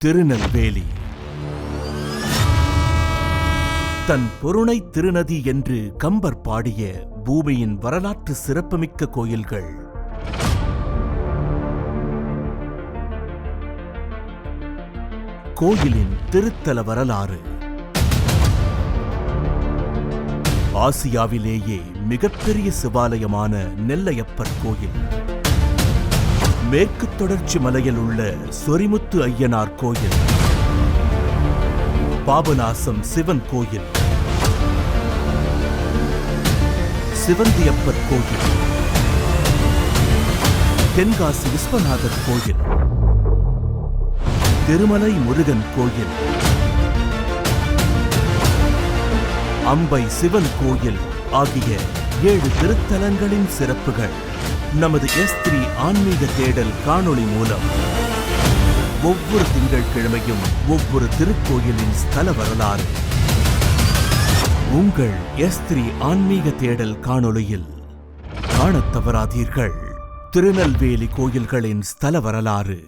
திருநெல்வேலி தன் பொருணை திருநதி என்று கம்பர் பாடிய பூமியின் வரலாற்று சிறப்புமிக்க கோயில்கள். கோயிலின் திருத்தல வரலாறு. ஆசியாவிலேயே மிகப்பெரிய சிவாலயமான நெல்லையப்பர் கோயில், மேற்கு தொடர்ச்சி மலையில் உள்ள சொரிமுத்து ஐயனார் கோயில், பாபநாசம் சிவன் கோயில், சிவந்தியப்பர் கோயில், தென்காசி விஸ்வநாதர் கோயில், திருமலை முருகன் கோயில், அம்பை சிவன் கோயில் ஆகிய 7 திருத்தலங்களின் சிறப்புகள் நமது S3 ஆன்மீக தேடல் காணொளி மூலம் ஒவ்வொரு திங்கட்கிழமையும் ஒவ்வொரு திருக்கோயிலின் ஸ்தல வரலாறு உங்கள் S3 ஆன்மீக தேடல் காணொளியில் காணத் தவறாதீர்கள். திருநெல்வேலி கோயில்களின் ஸ்தல வரலாறு.